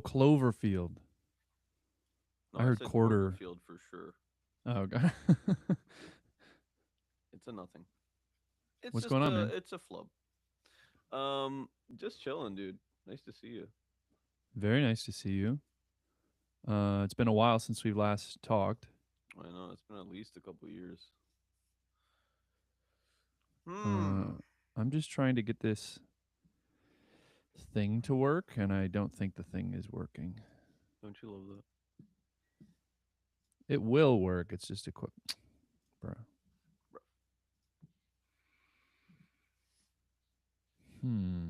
Cloverfield. No, I I heard said quarter. Corverfield for sure. Oh god. It's a nothing. It's What's just going on, a man? it's a flub. Just chilling, dude. Nice to see you. Very nice to see you. It's been a while since we've last talked. I know it's been at least a couple years. Hmm. Uh, I'm just trying to get this thing to work, and I don't think the thing is working. Don't you love that? It will work. It's just a quick, bro. Hmm.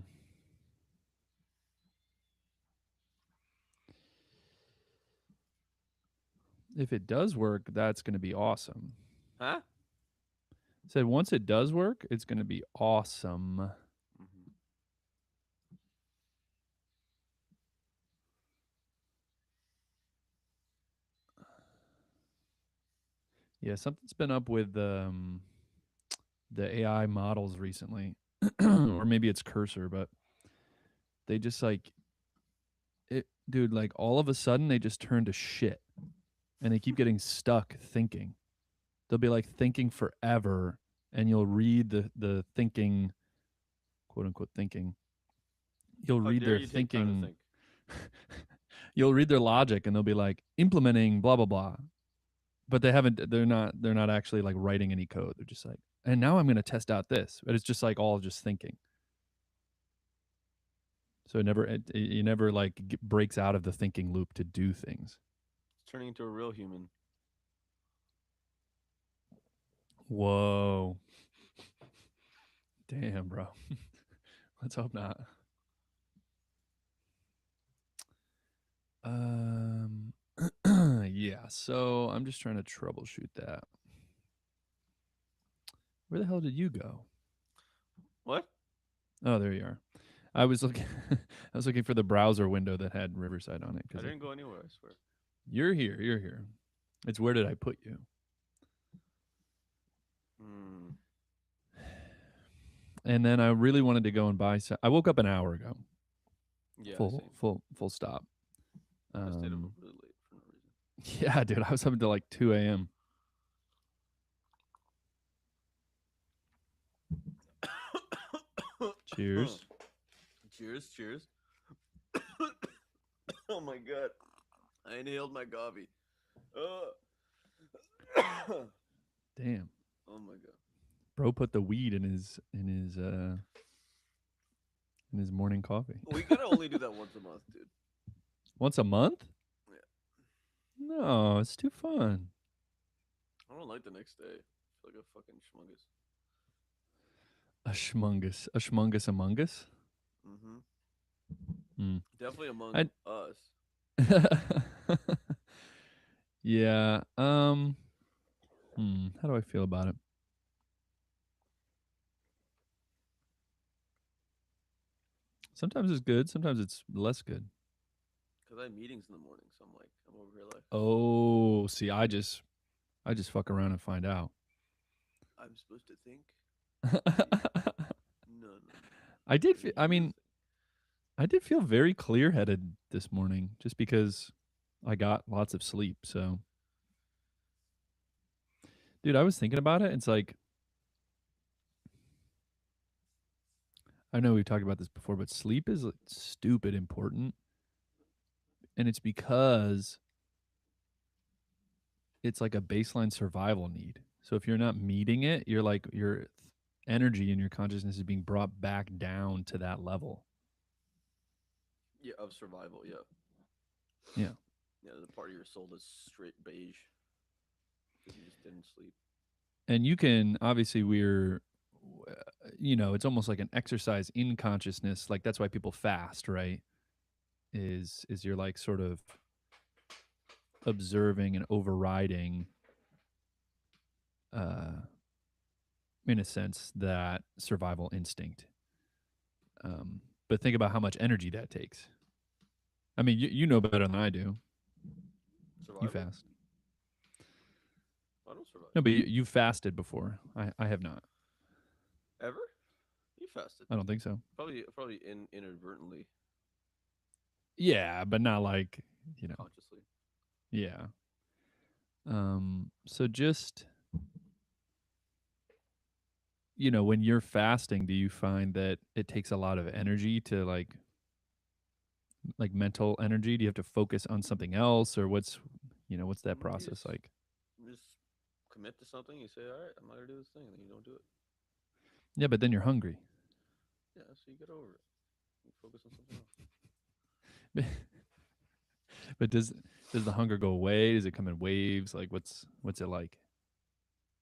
If it does work, that's going to be awesome. Huh? Said once it does work, it's going to be awesome. Mm-hmm. Yeah, something's been up with the AI models recently, or maybe it's Cursor, but they just like it, dude. Like all of a sudden, they just turn to shit, and they keep getting stuck thinking. They'll be like thinking forever, and you'll read the thinking, quote unquote thinking. You'll How read dare their you take time to thinking. think? You'll read their logic, and they'll be like implementing blah blah blah, but they haven't. They're not actually like writing any code. They're just like, and now I'm going to test out this, but it's just like all just thinking. So it never like breaks out of the thinking loop to do things. It's turning into a real human. Whoa, damn, bro. Let's hope not. Um, yeah. So I'm just trying to troubleshoot that. Where the hell did you go? What? Oh, there you are. I was looking. I was looking for the browser window that had Riverside on it I because didn't go anywhere. I swear. you're here. You're here. It's where did I put you? Hmm. And then I really wanted to go and buy. I woke up an hour ago. Yeah. Full Same. full stop. I stayed up Um, really late for no reason. yeah, dude. I was up until like 2 a.m. Cheers. Cheers. Cheers. Oh my god. I inhaled my coffee. Uh. Damn. Oh my god. Bro put the weed in his morning coffee. We gotta only do that once a month, dude. Once a month? Yeah. No, it's too fun. I don't like the next day. I feel like a fucking schmungus. A schmungus among us. Mm-hmm. Mm. Definitely among I us. yeah. How do I feel about it? Sometimes it's good. Sometimes it's less good. Cause I have meetings in the morning, so I'm like, I'm over here like, Oh, see, I just fuck around and find out. I'm supposed to think. You, no, no, no. I did. I need I you to mean, I did feel very clear headed this morning, just because I got lots of sleep. So, dude, I was thinking about it. It's like I know we've talked about this before, but sleep is like, stupid important, and it's because it's like a baseline survival need. So if you're not meeting it, you're like your energy and your consciousness is being brought back down to that level. yeah, of survival. Yeah, Yeah. yeah. The part of your soul that's straight beige because you just didn't sleep. And you can obviously it's almost like an exercise in consciousness. Like that's why people fast, right? Is you're like sort of observing and overriding uh in a sense that survival instinct. But think about how much energy that takes. I mean, you know better than I do. You Survival? fast. I don't survive. No, but you fasted before. I have not. Ever? You fasted? I don't think so. Probably inadvertently. Yeah, but not like, you know. consciously. Yeah. So just, when you're fasting, do you find that it takes a lot of energy to like mental energy? Do you have to focus on something else, or what's that You process like? just commit to something. You say, all right, I'm not gonna do this thing, and then you don't do it. Yeah, but then you're hungry. Yeah, so you get over it. You focus on something else. But does the hunger go away? Does it come in waves? Like what's it like?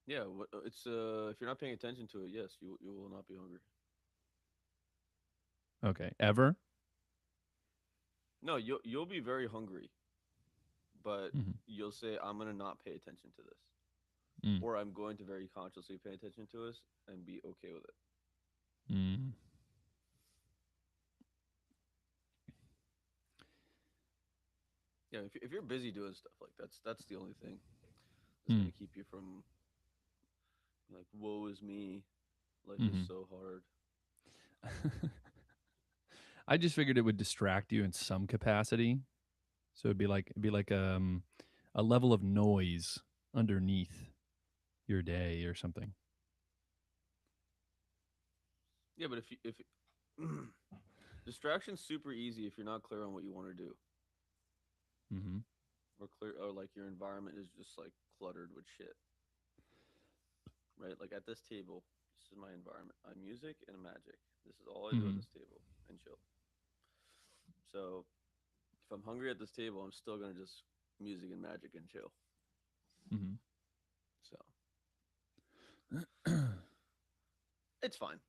Yeah, it's if you're not paying attention to it, yes, you will not be hungry. Okay. Ever? No, you'll be very hungry, but Mm-hmm. you'll say, I'm gonna not pay attention to this, Mm. or I'm going to very consciously pay attention to this and be okay with it. Mm. Yeah, if you're busy doing stuff like that's the only thing that's Mm. gonna keep you from like, woe is me, life is Mm-hmm. so hard. I just figured it would distract you in some capacity. So it'd be like a level of noise underneath your day or something. Yeah, but if distraction's super easy if you're not clear on what you want to do, Mm-hmm. or clear, or like your environment is just like cluttered with shit, right? Like at this table, this is my environment. I'm music and magic. This is all I do at Mm-hmm. this table and chill. So if I'm hungry at this table, I'm still gonna just music and magic and chill. Mm-hmm. So it's fine.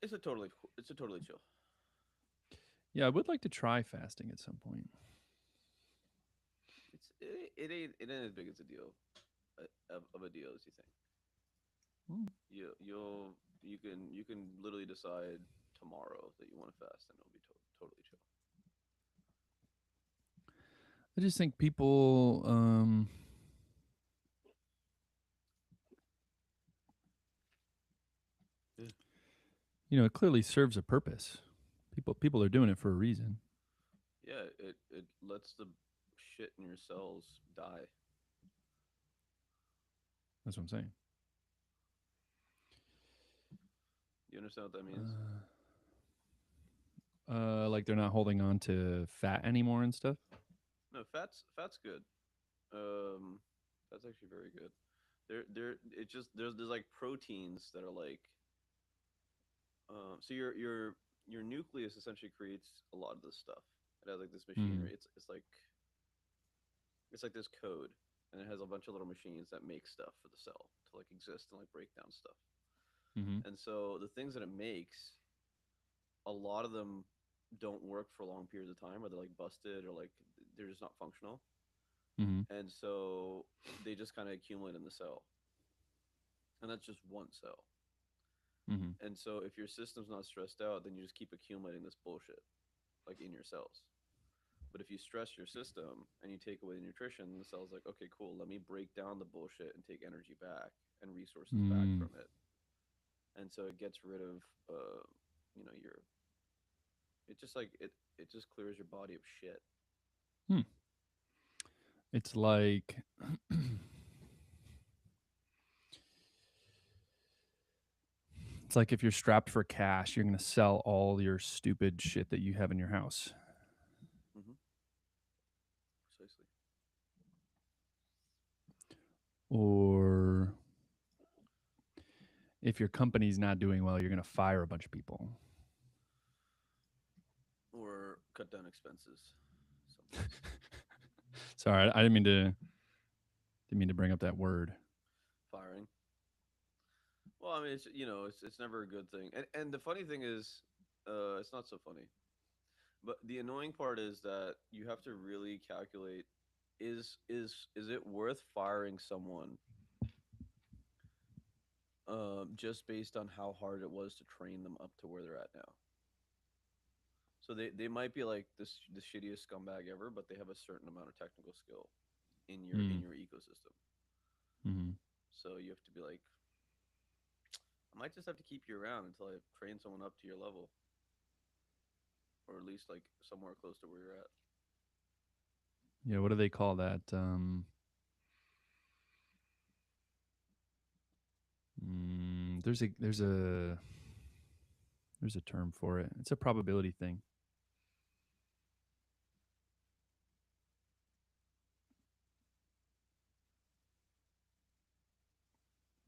It's a totally chill. Yeah, I would like to try fasting at some point. It ain't as big as a deal of a deal as you think. Mm. You can literally decide tomorrow that you want to fast, and it'll be totally chill. I just think people, Yeah. it clearly serves a purpose. People are doing it for a reason. Yeah, it lets the shit in your cells die. That's what I'm saying. You understand what that means? Like they're not holding on to fat anymore and stuff. No, fat's good. Um, that's actually very good. It just there's like proteins that are like so your nucleus essentially creates a lot of this stuff. It has like this Mm. machinery. It's like this code, and it has a bunch of little machines that make stuff for the cell to like exist and like break down stuff. Mm-hmm. And so the things that it makes, a lot of them don't work for long periods of time, or they're like busted, or like they're just not functional. Mm-hmm. And so they just kind of accumulate in the cell, and that's just one cell. Mm-hmm. And so if your system's not stressed out, then you just keep accumulating this bullshit like in your cells. But if you stress your system and you take away the nutrition, the cell's like, okay, cool, let me break down the bullshit and take energy back and resources back Mm. from it. And so it gets rid of, your, it just like, it just clears your body of shit. Hmm. It's like it's like if you're strapped for cash, you're gonna sell all your stupid shit that you have in your house. Mm-hmm. Precisely. Or if your company's not doing well, you're gonna fire a bunch of people. Or cut down expenses someplace. Sorry, I didn't mean to bring up that word. Firing. Well, I mean, it's never a good thing. And the funny thing is, it's not so funny. But the annoying part is that you have to really calculate, is it worth firing someone just based on how hard it was to train them up to where they're at now? So they might be like the shittiest scumbag ever, but they have a certain amount of technical skill in your Mm. in your ecosystem. Mm-hmm. So you have to be like, I might just have to keep you around until I train someone up to your level. or at least like somewhere close to where you're at. Yeah, what do they call that? There's a term for it. It's a probability thing.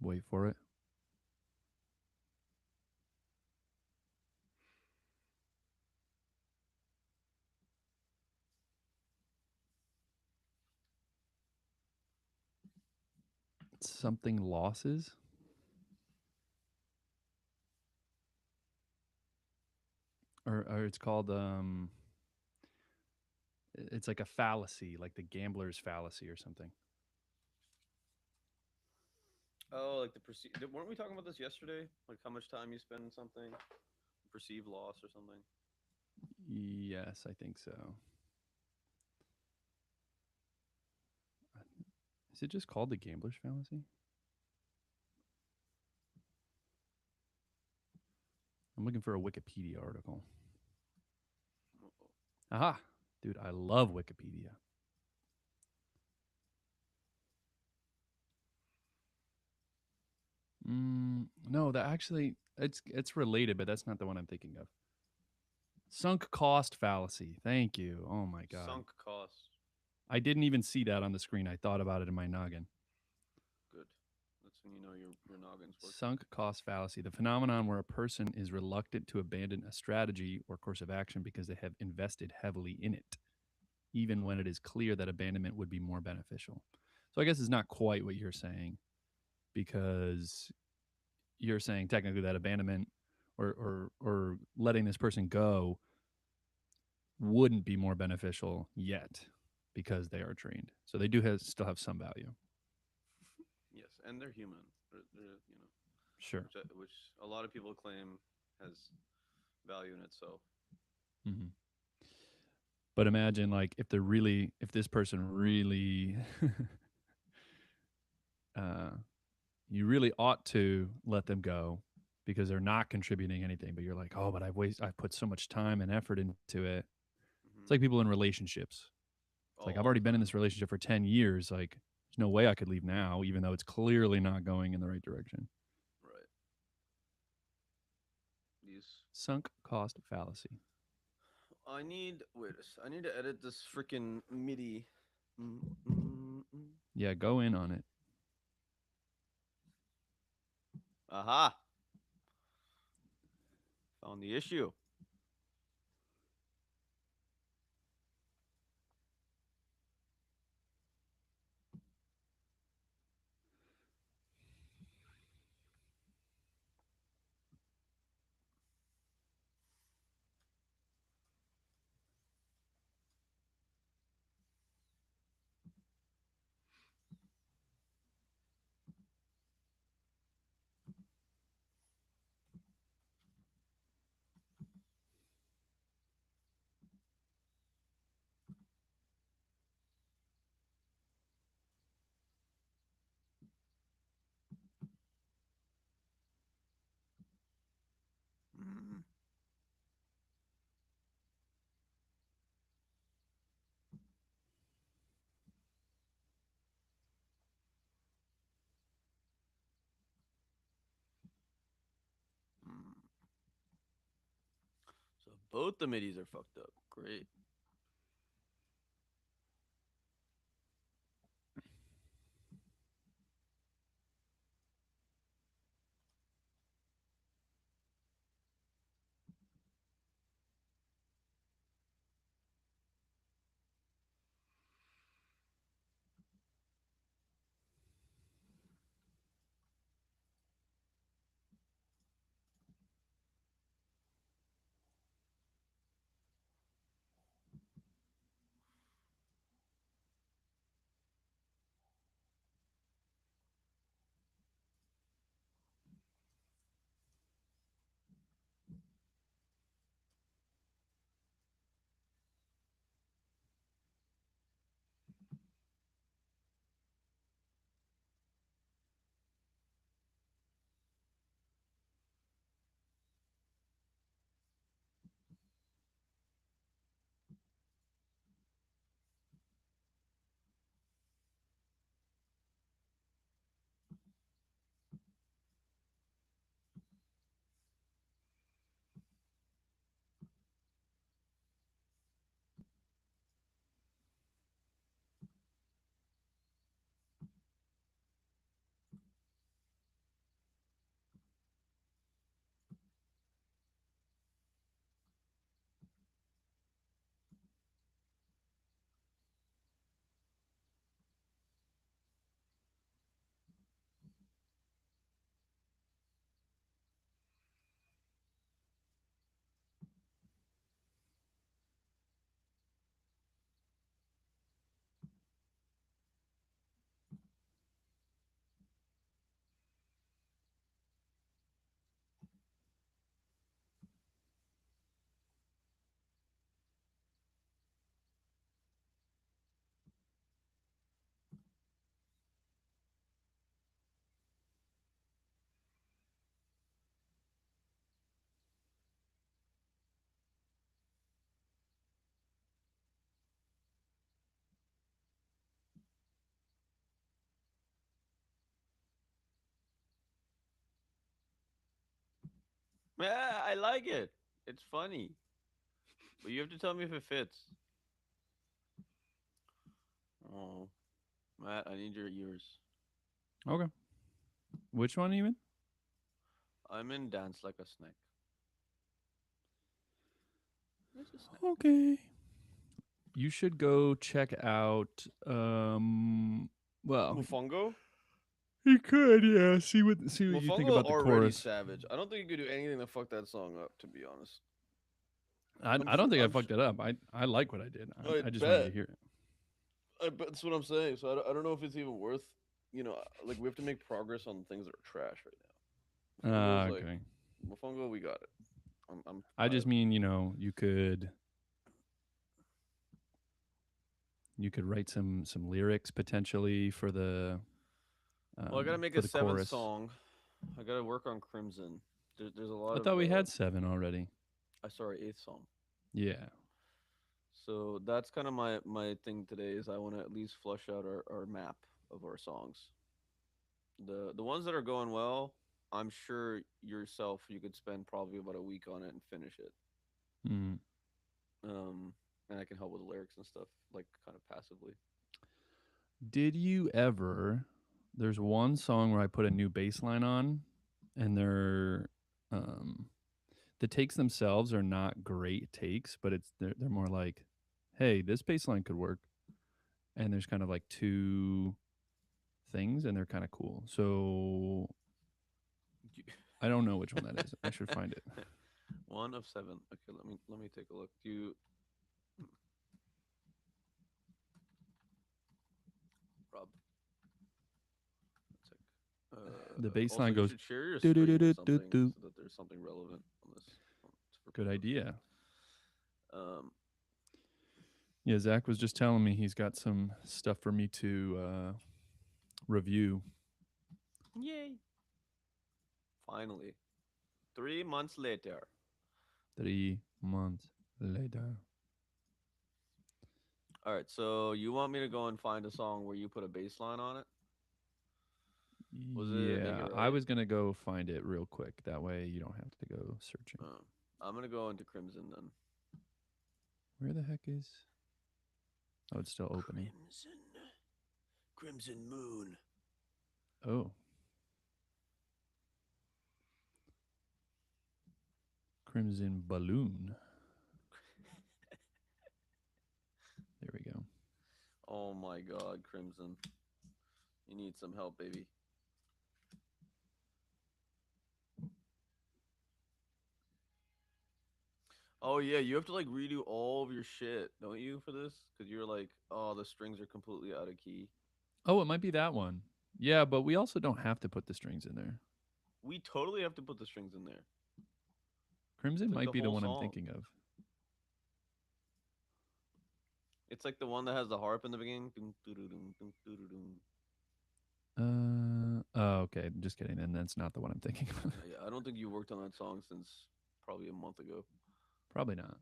Wait for it. Something losses. Or it's called it's like a fallacy, like the gambler's fallacy or something. Oh, like the perceive. Weren't we talking about this yesterday? Like how much time you spend in something, perceived loss or something. Yes, I think so. Is it just called the gambler's fallacy? I'm looking for a Wikipedia article. Uh-oh. Aha. Dude, I love Wikipedia. No, that actually it's related, but that's not the one I'm thinking of. Sunk cost fallacy. Thank you. Oh my god. Sunk costs. I didn't even see that on the screen. I thought about it in my noggin. Good. That's when you know your noggin's working. Sunk cost fallacy, the phenomenon where a person is reluctant to abandon a strategy or course of action because they have invested heavily in it, even when it is clear that abandonment would be more beneficial. So I guess it's not quite what you're saying, because you're saying technically that abandonment or letting this person go wouldn't be more beneficial yet because they are trained. So they do still have some value. Yes, and they're human. They're Sure. which a lot of people claim has value in itself. Mm-hmm. But imagine like if this person really you really ought to let them go because they're not contributing anything, but you're like, oh, but I've put so much time and effort into it. It's like people in relationships. It's like, I've All already the been in time. this relationship for 10 years. Like, there's no way I could leave now, even though it's clearly not going in the right direction. Right. These. Sunk cost fallacy. I need. Wait. I need to edit this freaking MIDI. Mm, mm, mm. Yeah, go in on it. Aha. Found the issue. Mm. Mm. So both the midis are fucked up. Great. Yeah, I like it. It's funny, but you have to tell me if it fits. Oh, Matt, I need your ears. Okay. Which one even? I'm in Dance Like a Snake. It's a snake. Okay. You should go check out well, Mofongo? you could, yeah. See what you think Mofongo about the already chorus. savage. I don't think you could do anything to fuck that song up, to be honest. I'm I sure. don't think I fucked it up. I like what I did. I I just want you to bet. hear it. I bet that's what I'm saying. So I don't know if it's even worth. Like we have to make progress on things that are trash right now. Mofongo's like Okay. Mofongo. We got it. I'm I just vibing. mean, you could write some lyrics potentially Well, I gotta make for a the seventh chorus. song. I gotta work on Crimson. There's a lot I of thought we had 7 already. I sorry, eighth song. Yeah. So that's kind of my thing today is I want to at least flush out our map of our songs. The ones that are going well, I'm sure yourself you could spend probably about a week on it and finish it. Mm. Um, and I can help with the lyrics and stuff, like kind of passively. Did you ever there's one song where I put a new bass line on and um the takes themselves are not great takes, but they're more like, hey, this bass line could work. And there's kind of like two things and they're kind of cool. So I don't know which one that is. I should find it. One of seven. Okay, let me take a look. Do you, Rob? One sec. The bass Also, line you goes should share your do do do screen or do do something do. so that there's something relevant on this for Good people to see. idea. Um, Yeah, Zach was just telling me he's got some stuff for me to review. Yay! Finally, 3 months later. 3 months later. All right, so you want me to go and find a song where you put a bass line on it? Was it Make It Yeah, I Right? was gonna go find it real quick. That way you don't have to go searching. Uh, I'm gonna go into Crimson then. Where the heck is? Oh, it's still opening. Crimson, Crimson Moon. Oh, Crimson Balloon. There we go. Oh my God, Crimson, you need some help, baby. Oh yeah, you have to like redo all of your shit, don't you, for this? Because you're like, oh, the strings are completely out of key. Oh, it might be that one. Yeah, but we also don't have to put the strings in there. We totally have to put the strings in there. It's Crimson like might the be the whole one I'm song. thinking of. It's like the one that has the harp in the beginning. Dun, dun, dun, dun, dun, dun, dun. Oh, okay. Just kidding. And that's not the one I'm thinking of. Yeah, I don't think you worked on that song since probably a month ago. Probably not.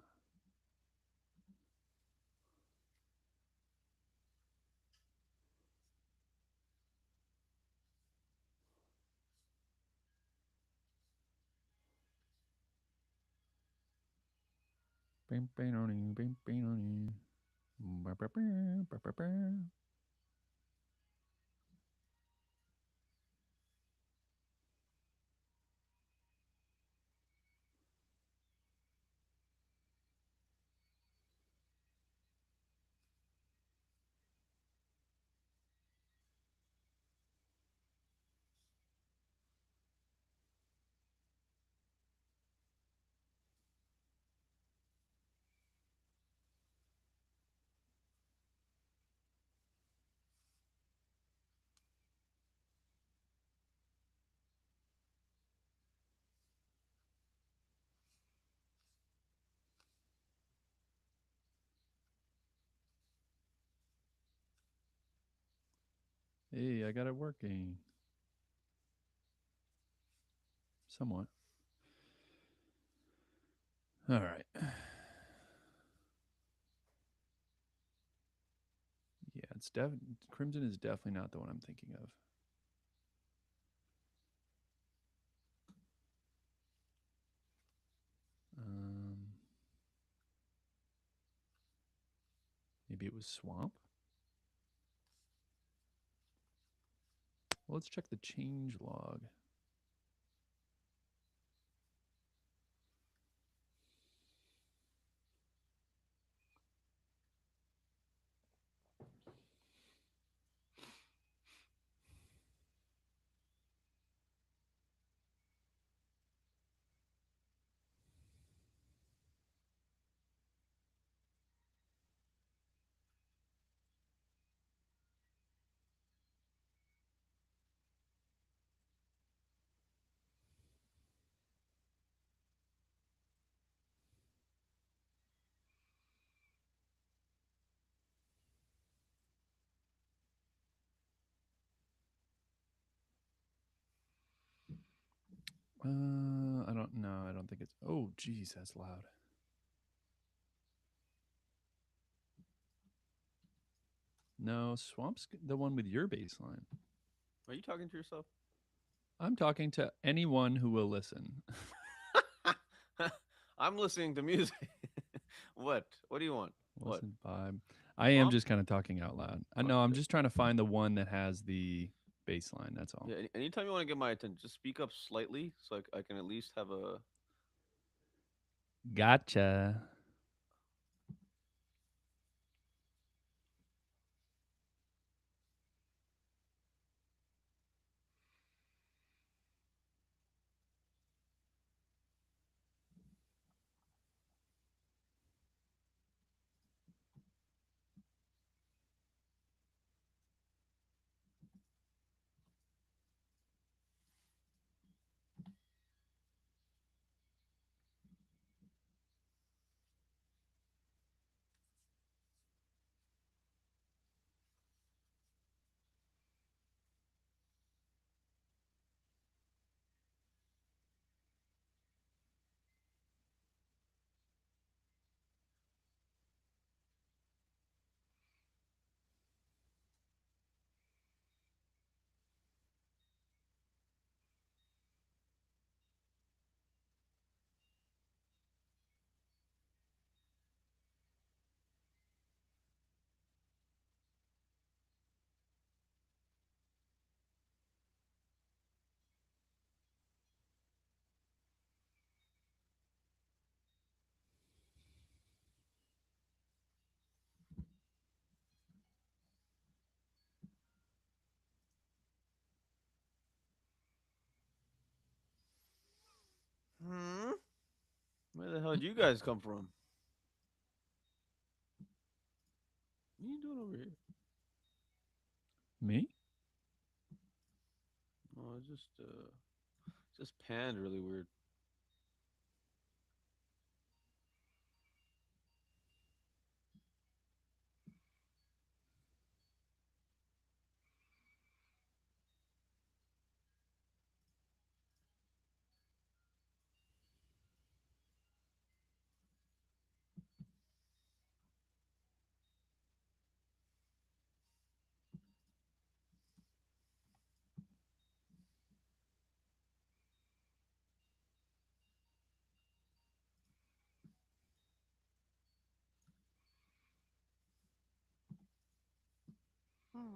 Hey, I got it working. Somewhat. All right. Yeah, Crimson is definitely not the one I'm thinking of. Maybe it was swamp. Well, let's check the change log. I don't know. I don't think it's. Oh, geez, that's loud. No, swamp's the one with your baseline. Are you talking to yourself? I'm talking to anyone who will listen. I'm listening to music. What? What do you want? What? Listen, vibe. I am Swamp? just kind of talking out loud. I know. I'm Okay. just trying to find the one that has the baseline. That's all. Yeah. Anytime you want to get my attention, just speak up slightly so I can at least have a. Gotcha. Hmm. Where the hell did you guys come from? What are you doing over here? Me? Oh, just panned really weird. Hmm.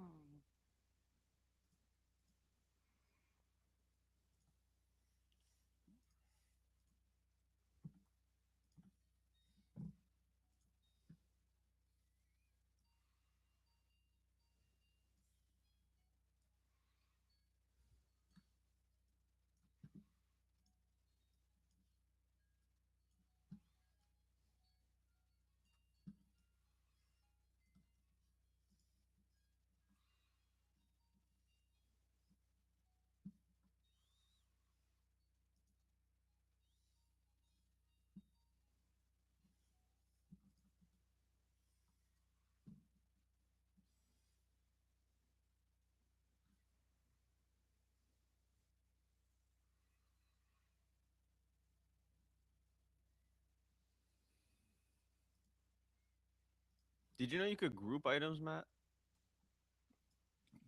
Did you know you could group items, Matt?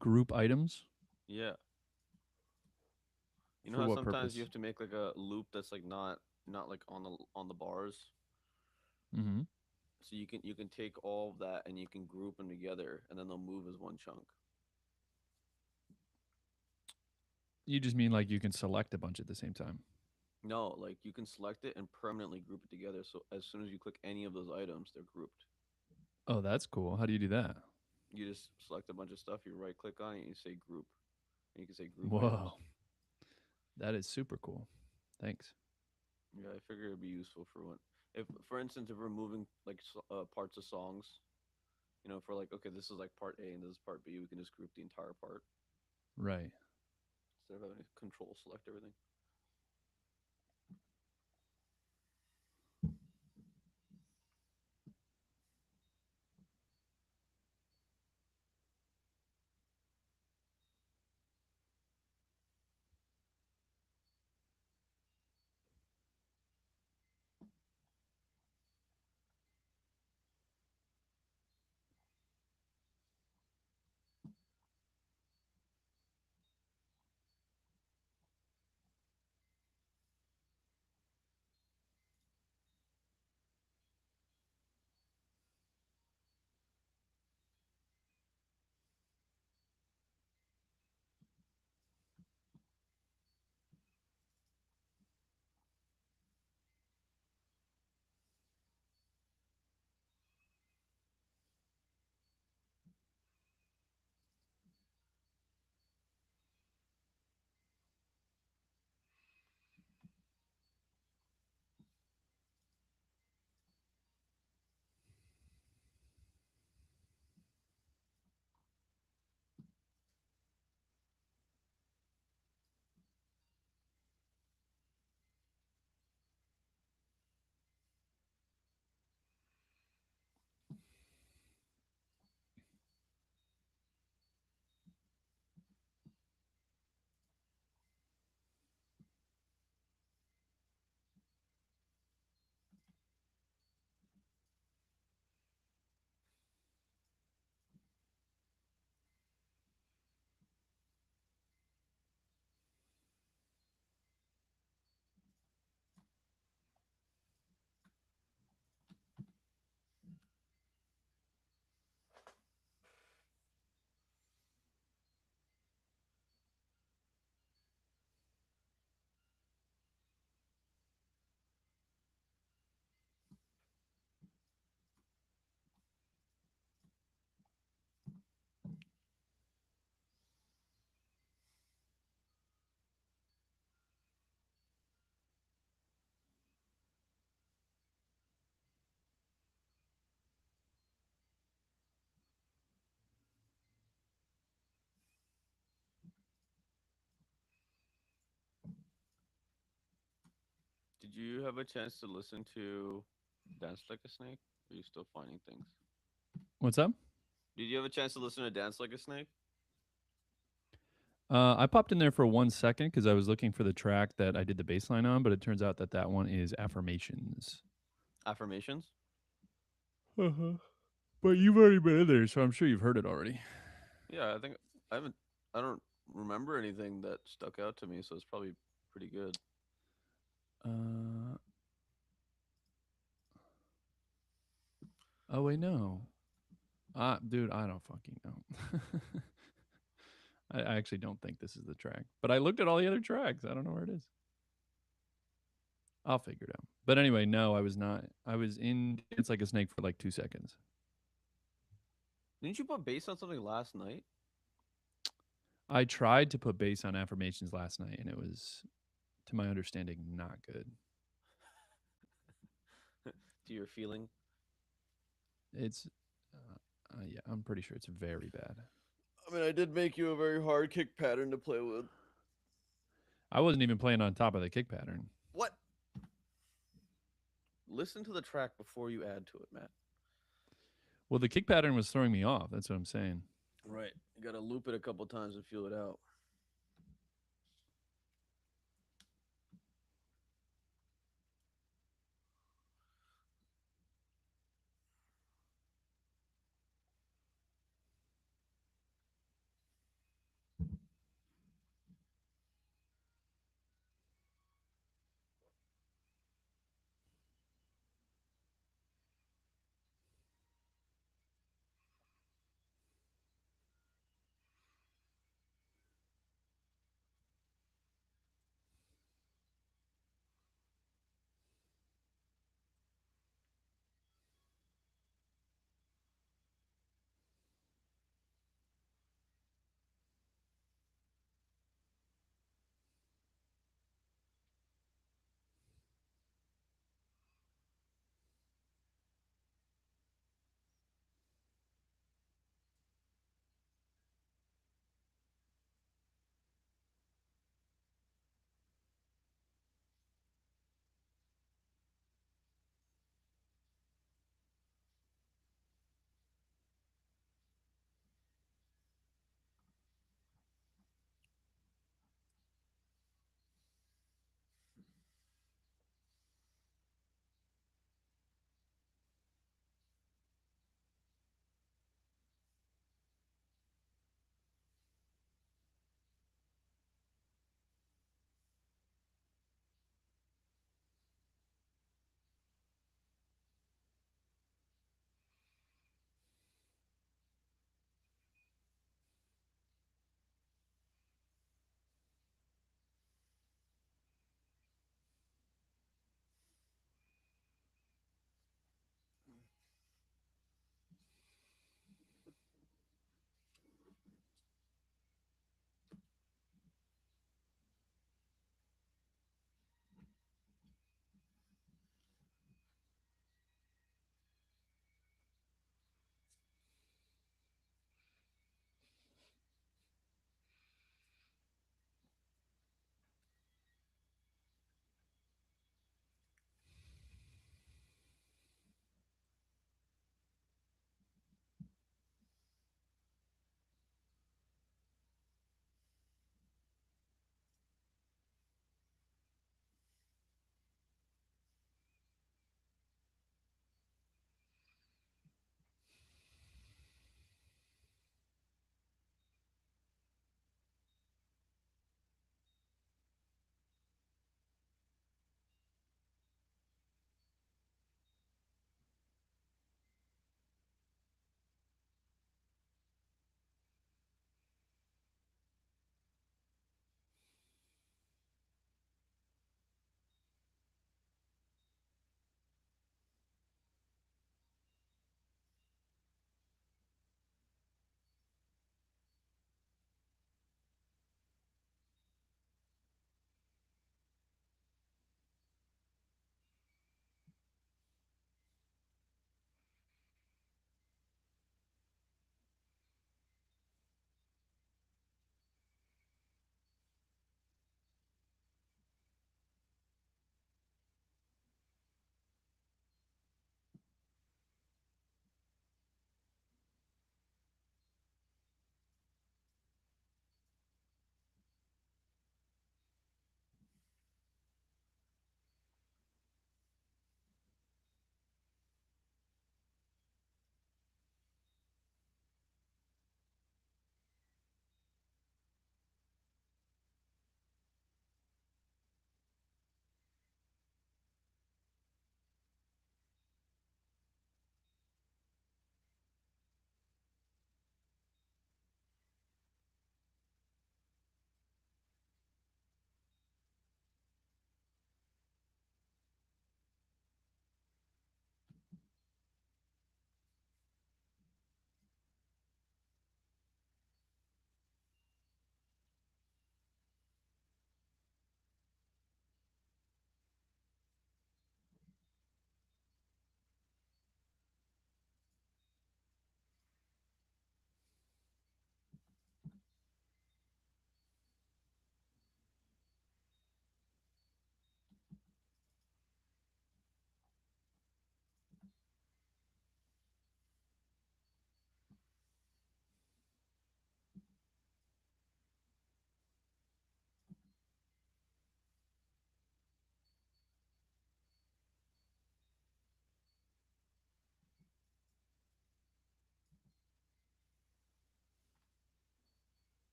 Group items? Yeah. You know For how what sometimes you purpose? have to make like a loop that's like not like on the bars. Mm-hmm. So you can take all of that and you can group them together, and then they'll move as one chunk. You just mean like you can select a bunch at the same time. No, like you can select it and permanently group it together. So as soon as you click any of those items, they're grouped. Oh, that's cool. How do you do that? You just select a bunch of stuff, you right click on it, and you say group, and you can say group items. Whoa, that is super cool. Thanks. Yeah, I figure it'd be useful for when, if, for instance, if we're moving like parts of songs, for like, okay, this is like part A and this is part B, we can just group the entire part Right. instead of having to control select everything. Did you have a chance to listen to Dance Like a Snake? Are you still finding things? What's up? Did you have a chance to listen to Dance Like a Snake? I popped in there for 1 second because I was looking for the track that I did the bass line on, but it turns out that that one is Affirmations. Affirmations? Uh-huh. But you've already been in there, so I'm sure you've heard it already. Yeah, I think I haven't. I don't remember anything that stuck out to me, so it's probably pretty good. Uh, oh wait, no. Dude, I don't fucking know. I actually don't think this is the track, but I looked at all the other tracks. I don't know where it is. I'll figure it out. But anyway, no, I was not. I was in Dance Like a Snake for like 2 seconds. Didn't you put bass on something last night? I tried to put bass on Affirmations last night, and it was, to my understanding, not good. To your feeling? It's, yeah, I'm pretty sure it's very bad. I mean, I did make you a very hard kick pattern to play with. I wasn't even playing on top of the kick pattern. What? Listen to the track before you add to it, Matt. Well, the kick pattern was throwing me off. That's what I'm saying. Right. You gotta loop it a couple times and feel it out.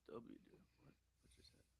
W do? What just happened?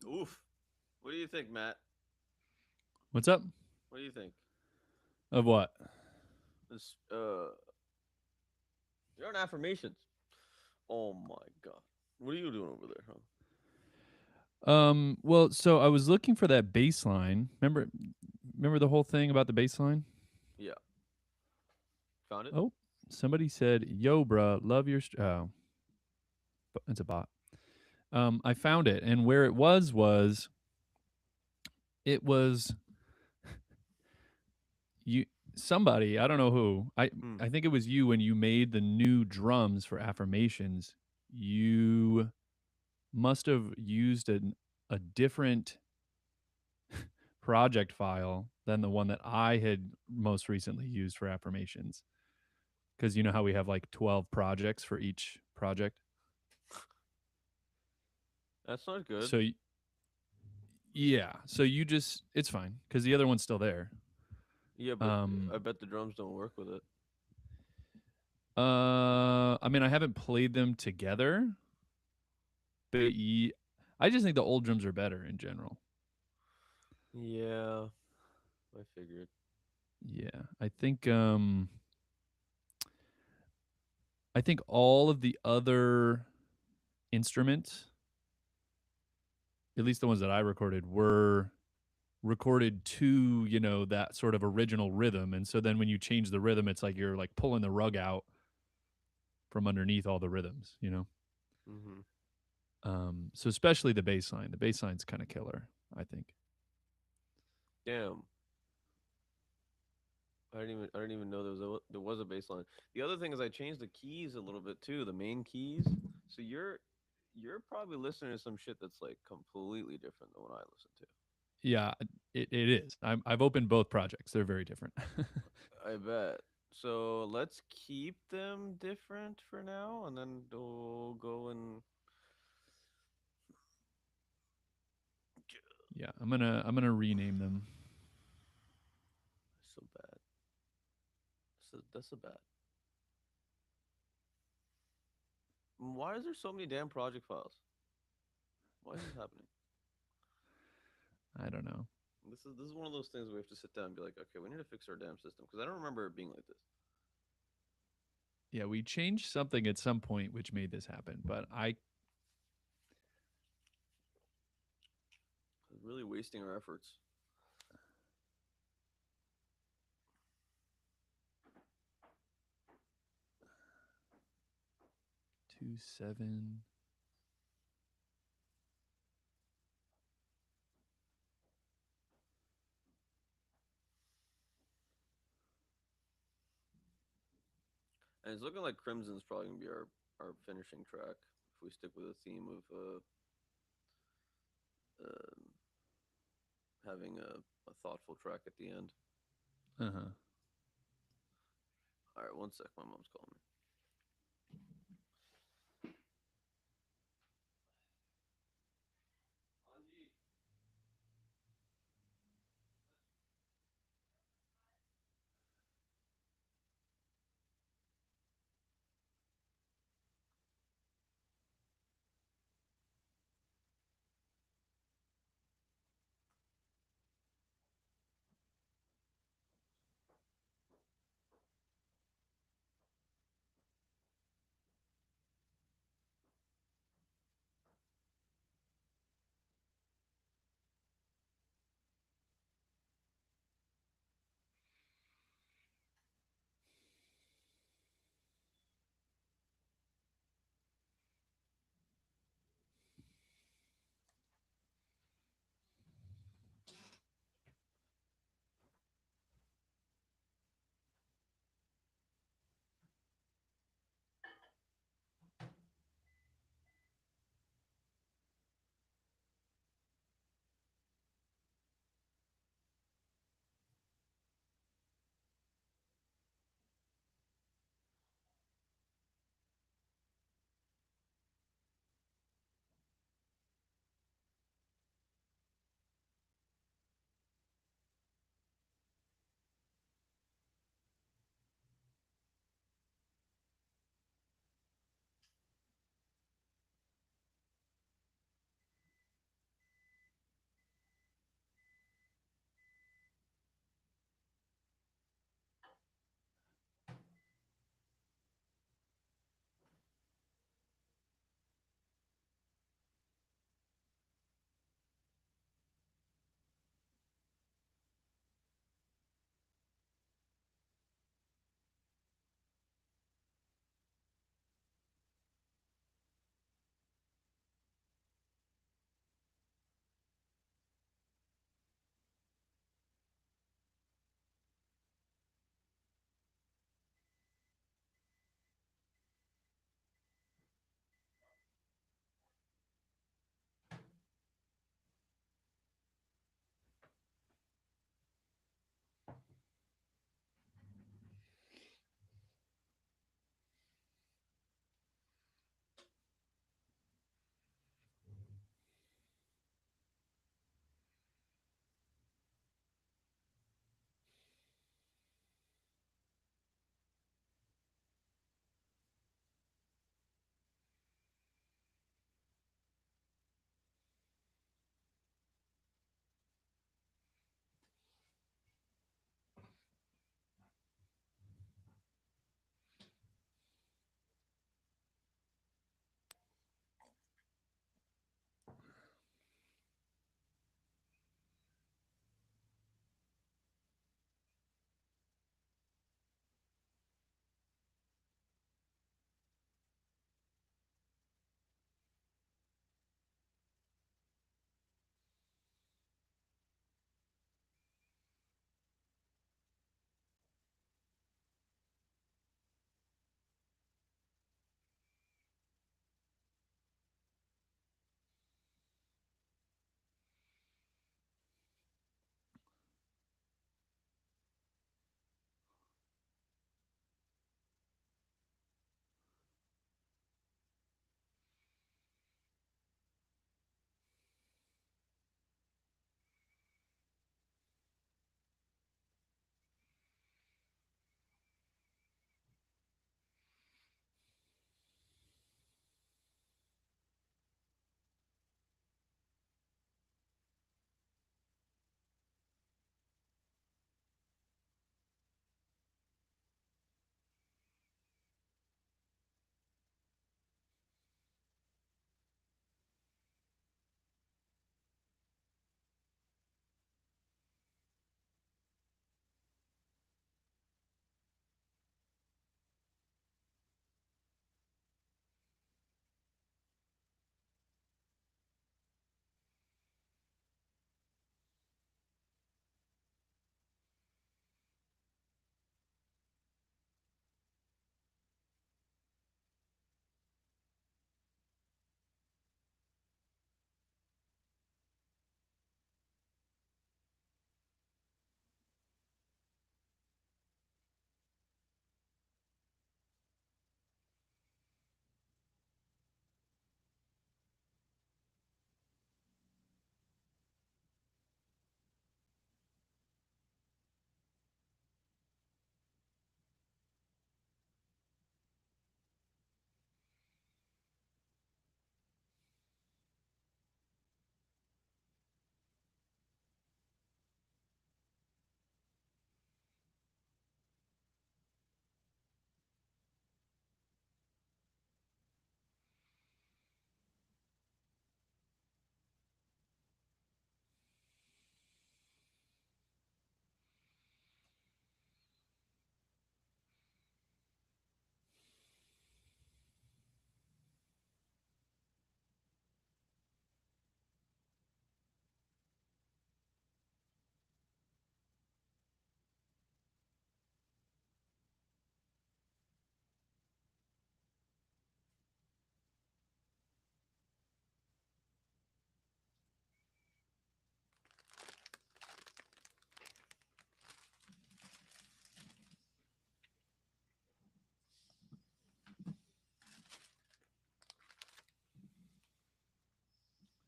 Oof. What do you think, Matt? What's up? What do you think? Of what? This, you're on affirmations. Oh my god. What are you doing over there, huh? Well, so I was looking for that baseline. Remember the whole thing about the baseline? Yeah. Found it? Oh, somebody said, "Yo, bruh, love your." Oh, it's a bot. I found it, and where it was you. Somebody, I don't know who. Hmm. I think it was you when you made the new drums for affirmations. You must have used a different project file than the one that I had most recently used for affirmations. Because you know how we have like 12 projects for each project. That's not good. So yeah, so you just it's fine because the other one's still there. Yeah, but Um, I bet the drums don't work with it. I mean, I haven't played them together, but I just think the old drums are better in general. Yeah, I figured. Yeah, I think all of the other instruments, at least the ones that I recorded, were recorded to, that sort of original rhythm. And so then when you change the rhythm, it's like you're like pulling the rug out from underneath all the rhythms. Mm-hmm. So especially the bass line. The bass line's kind of killer, I think. Damn. I didn't even know there was a bass line. The other thing is I changed the keys a little bit too, the main keys. So you're probably listening to some shit that's like completely different than what I listen to. Yeah, it is. I've opened both projects. They're very different. I bet. So let's keep them different for now, and then we'll go and Yeah, I'm gonna rename them. so bad. That's so bad. Why is there so many damn project files? Why is this happening? I don't know. This is one of those things where we have to sit down and be like, okay, we need to fix our damn system because I don't remember it being like this. Yeah, we changed something at some point which made this happen, but I It's really wasting our efforts. 2 7. And it's looking like Crimson's probably gonna be our finishing track if we stick with the theme of uh having a thoughtful track at the end. Uh huh. All right, one sec. My mom's calling me.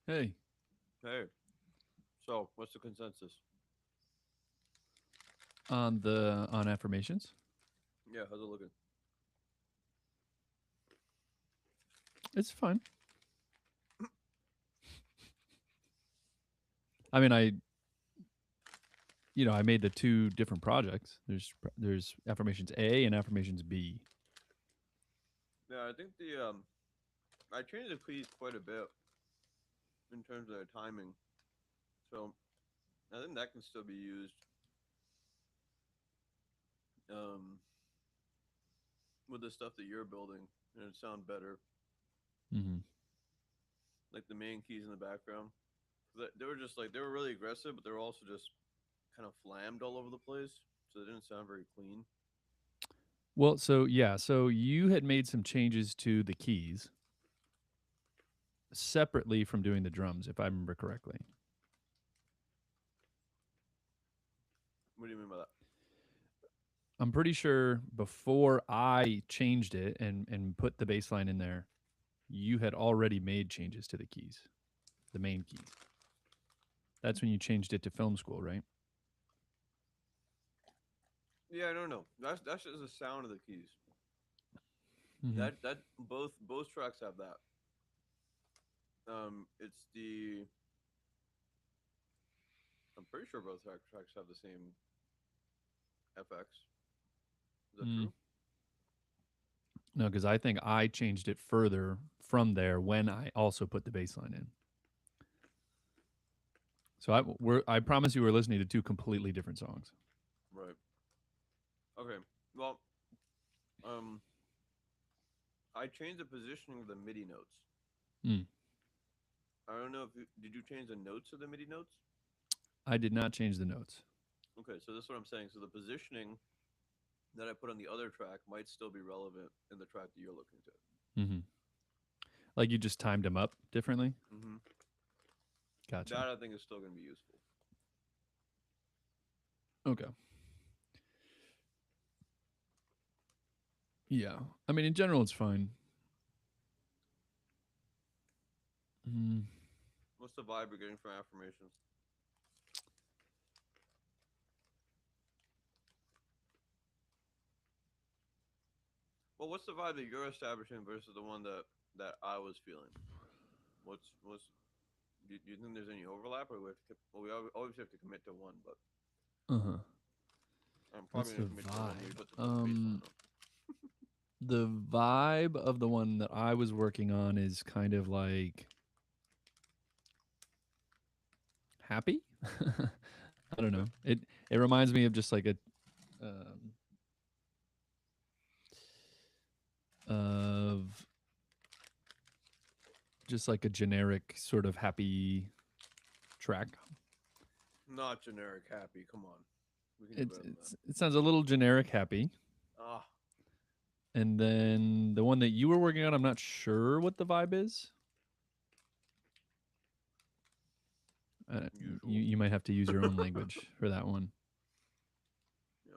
Hey, Hey. So, what's the consensus? on affirmations, Yeah, how's it looking? it's fine. I mean, I made the two different projects. There's affirmations A and affirmations B. Yeah, I think I changed the keys quite a bit in terms of their timing. So, I think that can still be used um, with the stuff that you're building, and it sound better. Mm-hmm. Like the main keys in the background. They were just like they were really aggressive, but they were also just kind of flammed all over the place, so they didn't sound very clean. Well, so yeah, so you had made some changes to the keys separately from doing the drums, if I remember correctly. What do you mean by that? I'm pretty sure before I changed it and put the bass line in there, you had already made changes to the keys, the main keys. That's when you changed it to film school, right? Yeah, I don't know. That's just the sound of the keys. Mm-hmm. That both tracks have that. It's the I'm pretty sure both tracks have the same FX. Is that Mm. true? No, because I think I changed it further from there when I also put the bass line in. So I promise you we're listening to two completely different songs. Right. Okay. Well, um, I changed the positioning of the MIDI notes. Mm. I don't know if did you change the notes of the MIDI notes? I did not change the notes. Okay, so that's what I'm saying. So the positioning that I put on the other track might still be relevant in the track that you're looking to. Mm-hmm. Like you just timed them up differently. Mm-hmm. Gotcha. That I think is still going to be useful. Okay. Yeah. I mean, in general, it's fine. Mm. What's the vibe you're getting from affirmations? Well, what's the vibe that you're establishing versus the one that I was feeling? What's do you think there's any overlap, or we always have to commit to one? But Uh huh. I'm What's probably the gonna commit to the one where you vibe? put the baseline on. The vibe of the one that I was working on is kind of like happy. I don't Okay. know. It reminds me of just like a um, of just like a generic sort of happy track. Not generic happy. Come on, we can do It better than that. it sounds a little generic happy. Ah, And then the one that you were working on, I'm not sure what the vibe is. Uh, usual. you might have to use your own language for that one. Yeah,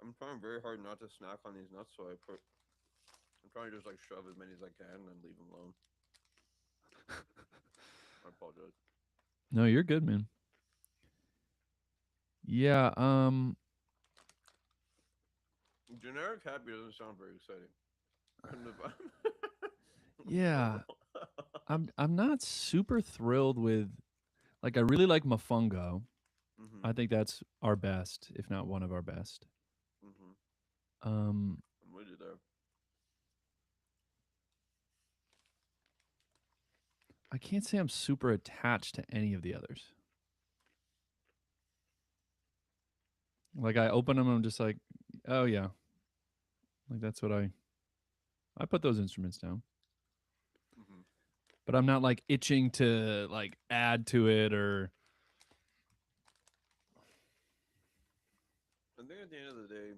I'm trying very hard not to snack on these nuts, so I'm trying to just like shove as many as I can and then leave them alone. I apologize. No, you're good, man. Yeah. Generic happy doesn't sound very exciting. Yeah. I'm not super thrilled with like I really like Mafungo. Mm-hmm. I think that's our best, if not one of our best. Mm-hmm. Um I'm with you there. I can't say I'm super attached to any of the others. Like I open them, I'm just like, oh yeah, like that's what I put those instruments down, Mm-hmm. but I'm not like itching to like add to it or. I think at the end of the day,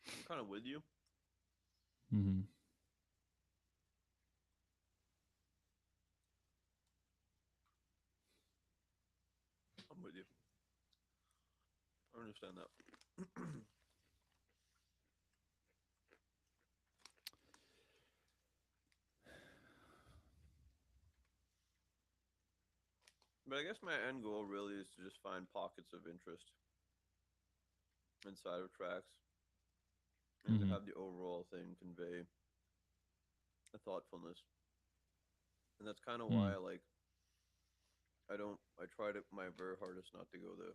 I'm kind of with you. Mhm. I'm with you. I understand that. But I guess my end goal really is to just find pockets of interest inside of tracks and to Mm-hmm. have the overall thing convey a thoughtfulness. And that's kind of why Mm. I try to my very hardest not to go the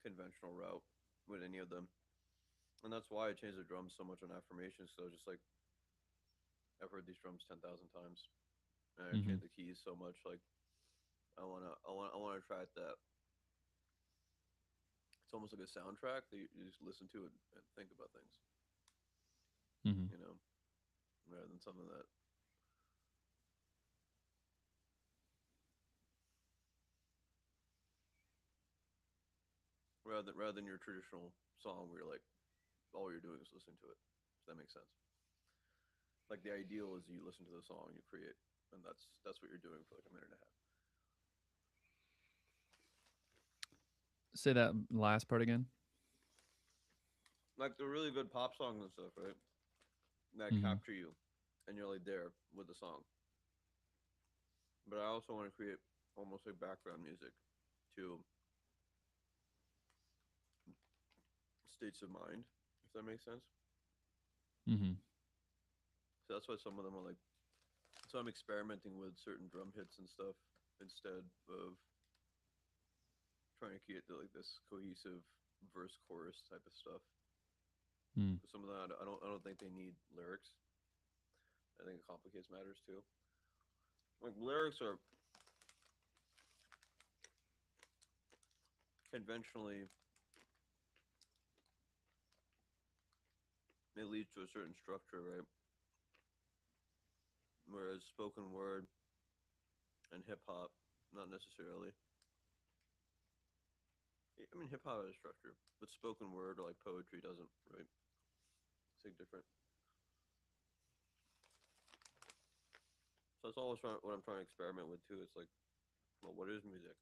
conventional route with any of them. And that's why I changed the drums so much on affirmations. So just like I've heard these drums 10,000 times, and I Mm-hmm. changed the keys so much. Like I wanna try it that it's almost like a soundtrack that you just listen to it and think about things, Mm-hmm. you know, rather than something that rather than your traditional song where you're like all you're doing is listening to it. Does that make sense? Like the ideal is you listen to the song you create, and that's what you're doing for like a minute and a half. Say that last part again. Like the really good pop songs and stuff, right? That Mm-hmm. capture you, and you're like there with the song. But I also want to create almost like background music to states of mind, if that makes sense. Mm-hmm. So that's why some of them are like. So I'm experimenting with certain drum hits and stuff instead of trying to create like this cohesive verse chorus type of stuff. Mm. Some of that I don't think they need lyrics. I think it complicates matters too. Like lyrics are conventionally it leads to a certain structure, right? Whereas spoken word and hip hop, not necessarily. I mean, hip hop has structure, but spoken word or like poetry doesn't, right? It's like different. So that's always what I'm trying to experiment with too. It's like, well, what is music?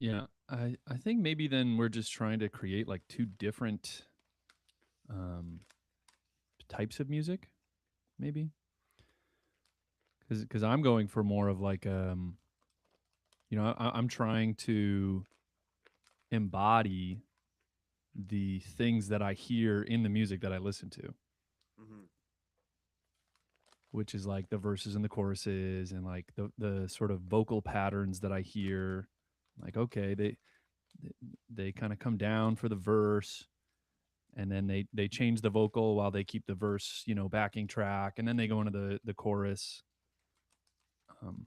Yeah, I think maybe then we're just trying to create like two different um, types of music, maybe because I'm going for more of like I'm trying to embody the things that I hear in the music that I listen to, Mm-hmm. which is like the verses and the choruses and like the sort of vocal patterns that I hear. Like okay, they kind of come down for the verse, and then they change the vocal while they keep the verse, backing track, and then they go into the chorus. Um,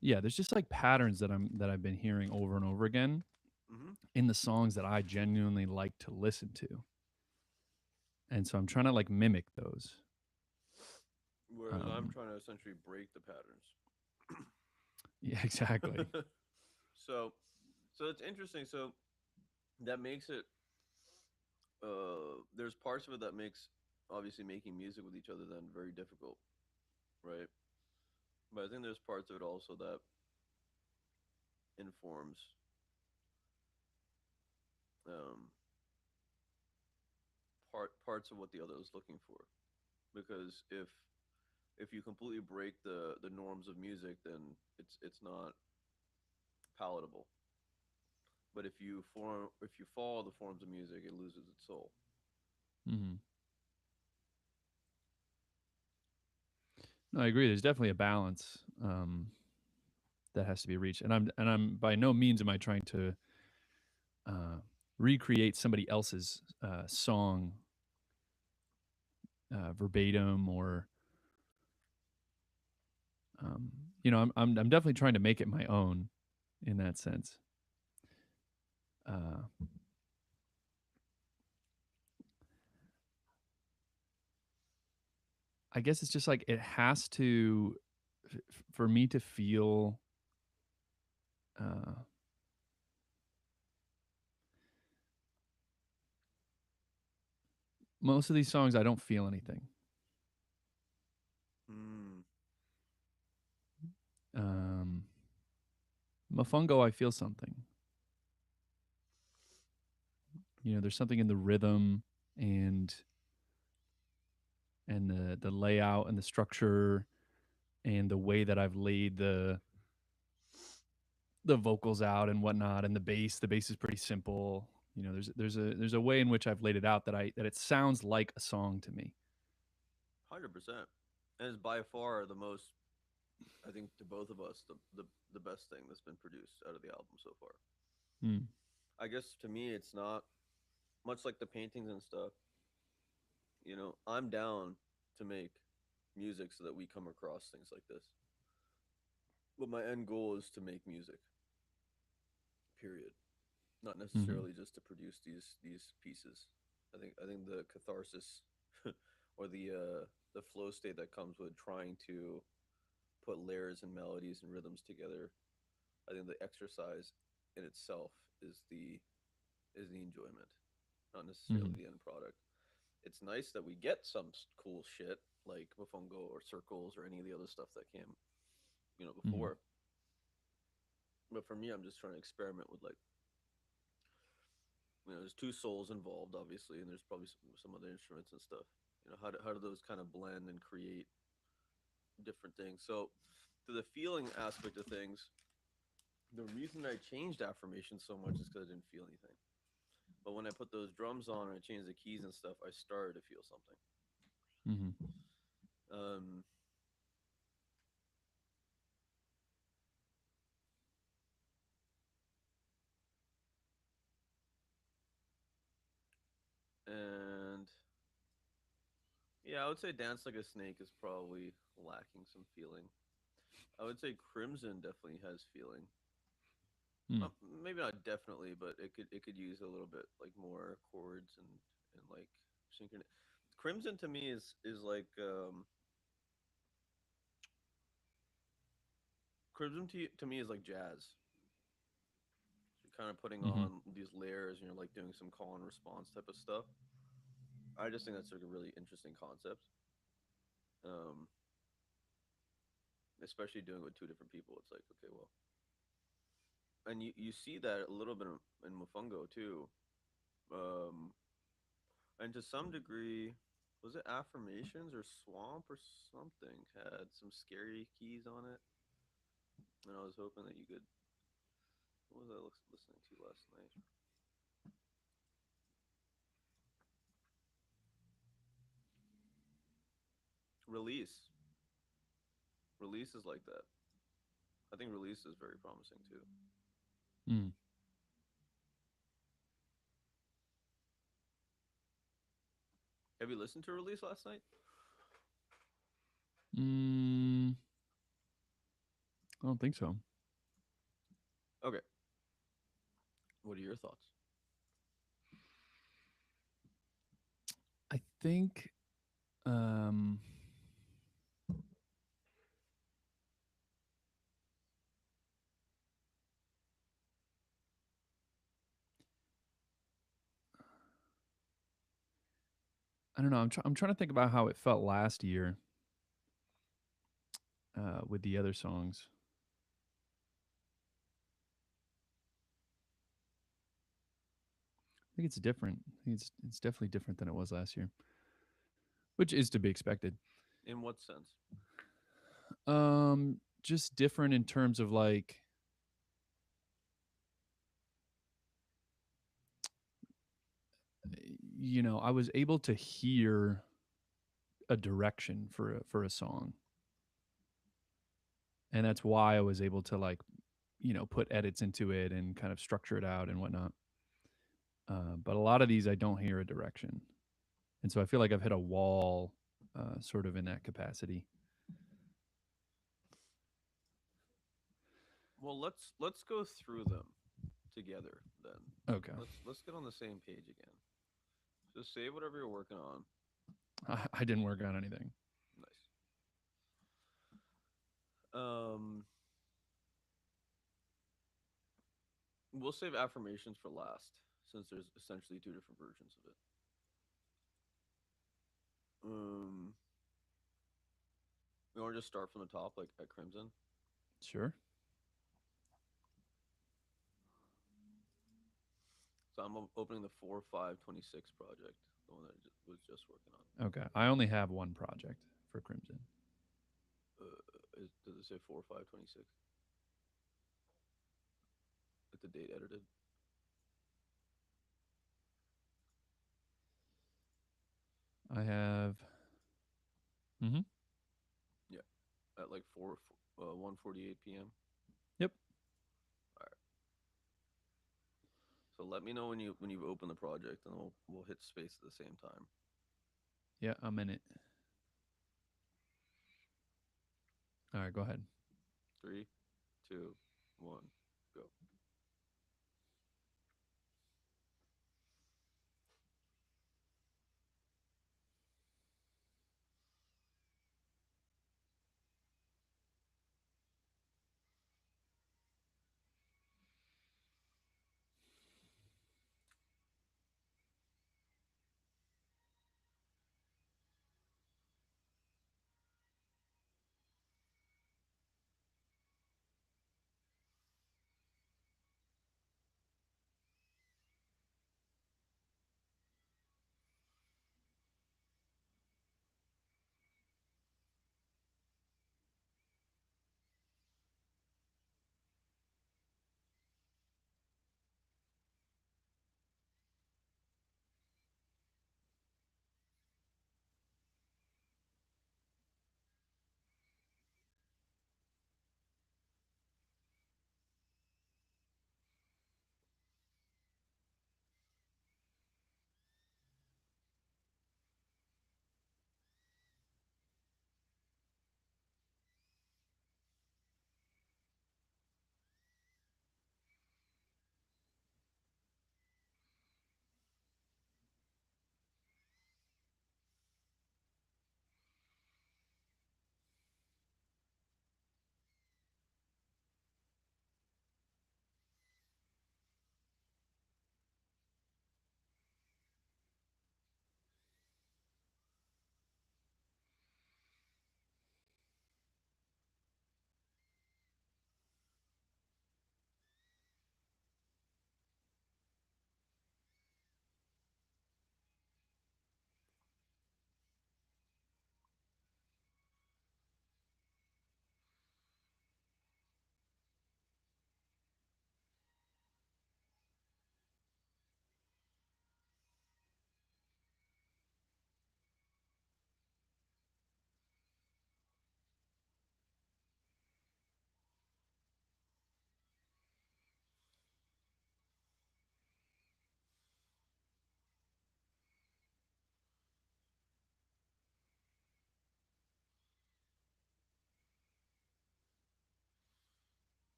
yeah, there's just like patterns that I've been hearing over and over again Mm-hmm. in the songs that I genuinely like to listen to, and so I'm trying to like mimic those. Whereas I'm Um, trying to essentially break the patterns. yeah, exactly. so, so it's interesting. So that makes it. There's parts of it that makes obviously making music with each other then very difficult, right? But I think there's parts of it also that informs um, parts of what the other is looking for. Because if you completely break the norms of music, then it's not palatable. But if you follow the forms of music, it loses its soul. Hmm. No, I agree. There's definitely a balance that has to be reached, and I'm by no means am I trying to uh, recreate somebody else's song verbatim or um, I'm definitely trying to make it my own in that sense. Uh, I guess it's just like it has to for me to feel uh, most of these songs I don't feel anything. Mm. Um, Mofongo, I feel something. There's something in the rhythm and and the layout and the structure and the way that I've laid the vocals out and whatnot, and the bass. The bass is pretty simple. You know, there's a way in which I've laid it out that it sounds like a song to me. 100%. And it's by far the most, I think, to both of us, the best thing that's been produced out of the album so far. Mm. I guess to me, it's not much like the paintings and stuff. You know, I'm down to make music so that we come across things like this. But my end goal is to make music. Period. Not Mm-hmm. necessarily just to produce these pieces. I think the catharsis or the flow state that comes with trying to put layers and melodies and rhythms together. I think the exercise in itself is the enjoyment, not necessarily Mm-hmm. the end product. It's nice that we get some cool shit like Mofongo or Circles or any of the other stuff that came, Mm-hmm. before. But for me, I'm just trying to experiment with, like, there's two souls involved, obviously, and there's probably some other instruments and stuff. How do those kind of blend and create different things? So, to the feeling aspect of things, the reason I changed Affirmation so much is because I didn't feel anything. But when I put those drums on and I changed the keys and stuff, I started to feel something. Mm-hmm. Um, and yeah, I would say Dance Like a Snake is probably lacking some feeling. I would say Crimson definitely has feeling. Mm. Maybe not definitely, but it could use a little bit like more chords and like synchron. Crimson to me is like Crimson to me is like jazz. You're kind of putting Mm-hmm. on these layers and you're like doing some call and response type of stuff. I just think that's like a really interesting concept. Um, Especially doing it with two different people. It's like, okay, well, and you see that a little bit in Mofongo too. Um, and to some degree, was it Affirmations or Swamp or something had some scary keys on it, and I was hoping that you could. What was I listening to last night? Release. Release is like that. I think Release is very promising too. Mm. Have you listened to Release last night? Mm. I don't think so. Okay. What are your thoughts? I think um I don't know. I'm trying to think about how it felt last year with the other songs. I think it's different. I think it's definitely different than it was last year, which is to be expected. In what sense? Just different in terms of like, I was able to hear a direction for a song, and that's why I was able to like, put edits into it and kind of structure it out and whatnot. But a lot of these I don't hear a direction, and so I feel like I've hit a wall, sort of in that capacity. Well, let's go through them together then. Okay, Let's get on the same page again. Just say whatever you're working on. I didn't work on anything. Nice. Um, we'll save Affirmations for last, since there's essentially two different versions of it. Um, we want to just start from the top, like at Crimson. Sure. So I'm opening the 4/5/26 project, the one that I was just working on. Okay. I only have one project for Crimson. Does it say 4/5/26? At the date edited. I have. Mm-hmm. Yeah, at like 1:48 p.m. Yep. All right. So let me know when you've opened the project, and we'll hit space at the same time. Yeah, I'm in it. All right, go ahead. 3, 2, 1, go.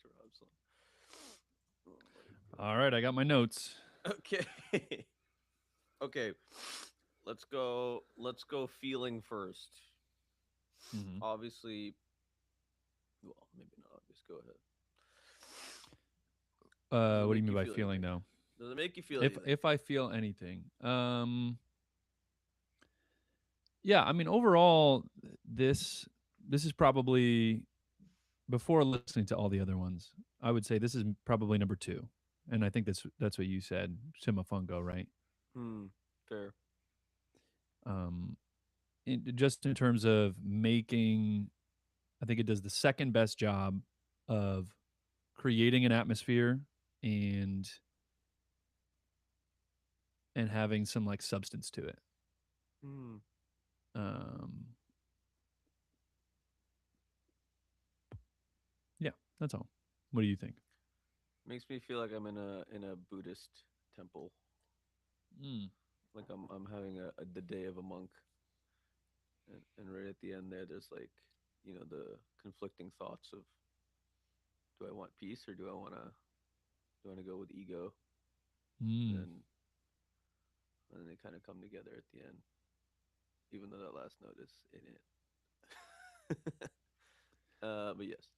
to Rob song. Oh All right, I got my notes. my god. Okay. Okay. Let's go feeling first. Hmm. Obviously, well, maybe not obvious. Go ahead. Does it What do you make mean you by feel feeling anything? though? Does it make you feel If anything? if I feel anything, yeah, I mean overall, this is probably before listening to all the other ones. I would say this is probably number two, and I think that's what you said, Simafungo, right? Hmm. Fair. Um, just in terms of making, I think it does the second best job of creating an atmosphere and and having some like substance to it. Hmm. Um, yeah, that's all. What do you think? Makes me feel like I'm in a Buddhist temple. Mm. Like I'm having the day of a monk, and right at the end there's like, the conflicting thoughts of, do I want peace or do I want to go with ego? And Mm. then they kind of come together at the end, even though that last note is in it. But yes,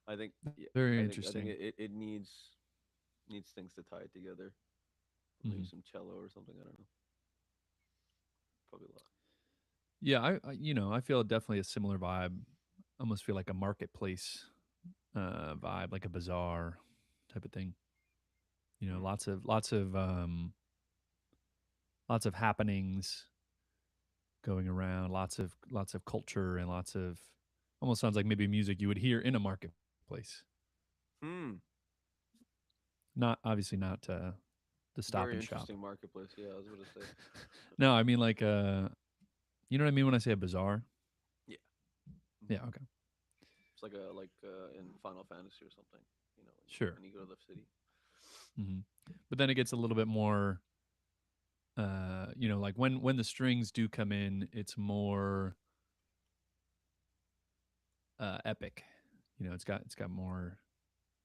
I think yeah, Very I think interesting. it needs things to tie it together. Maybe Hmm. some cello or something. I don't know. Probably a lot. Yeah, I feel definitely a similar vibe. Almost feel like a marketplace vibe, like a bazaar type of thing. Hmm. Lots of happenings going around, lots of culture and lots of almost sounds like maybe music you would hear in a marketplace. Hmm. Not obviously not the stop Very and shop. interesting marketplace. Yeah, I was going to say. No, I mean like you know what I mean when I say a bazaar? Yeah. Yeah, Hmm. okay. It's like in Final Fantasy or something. Sure. When you go to the city. Hmm. But then it gets a little bit more like when the strings do come in, it's more epic. It's got more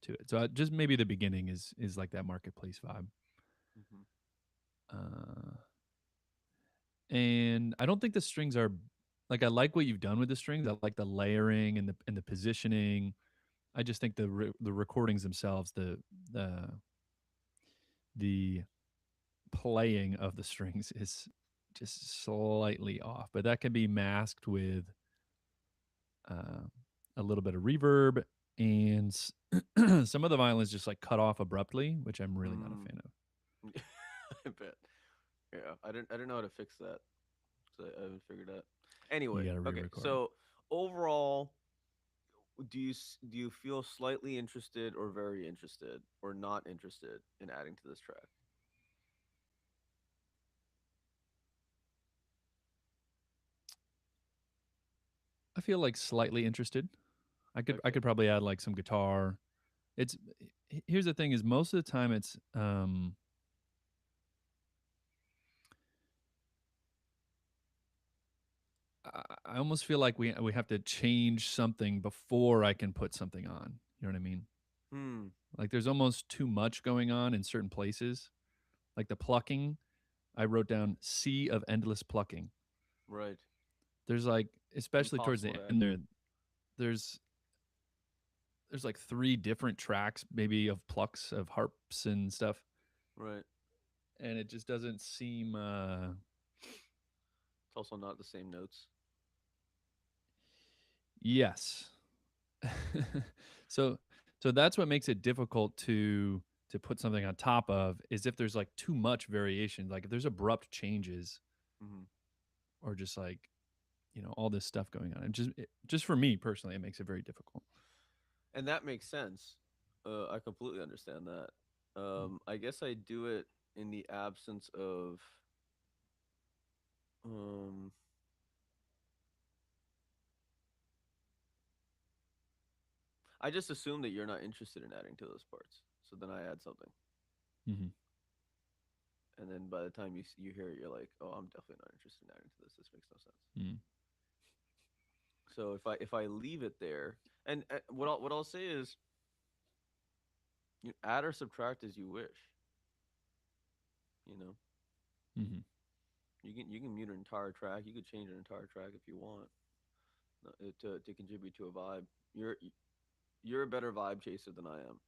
to it. So just maybe the beginning is like that marketplace vibe. Hmm. Uh, and I don't think the strings are like I like what you've done with the strings. I like the layering and the positioning. I just think the recordings themselves, the the playing of the strings is just slightly off, but that can be masked with uh, a little bit of reverb and some of the violins just like cut off abruptly, which I'm really not a Mm. fan of. I bet. Yeah, I didn't know how to fix that. So I haven't figured out. You Anyway, got to okay. re-record. So overall, do you feel slightly interested or very interested or not interested in adding to this track? I feel like slightly interested. I Okay. could probably add like some guitar. It's Here's the thing: is most of the time it's I almost feel like we have to change something before I can put something on. You know what I mean? Hmm. Like there's almost too much going on in certain places. Like the plucking, I wrote down sea of endless plucking. Right. There's like, especially towards Impossible the to add. end there's there's like three different tracks maybe of plucks of harps and stuff, Right. and it just doesn't seem It's also not the same notes. yes. so so that's what makes it difficult to put something on top of is if there's like too much variation, like if there's abrupt changes Hmm. or just like all this stuff going on. And just for me personally, it makes it very difficult. And that makes sense. I completely understand that. I guess I do it in the absence of um I just assume that you're not interested in adding to those parts. So then I add something. Mm-hmm. And then by the time you hear it, you're like, "Oh, I'm definitely not interested in adding to this. This makes no sense." Mm-hmm. So if I leave it there, and what I'll say is, You add or subtract as you wish. You know, Mm-hmm. you can mute an entire track. You could change an entire track if you want to contribute to a vibe. You're a better vibe chaser than I am.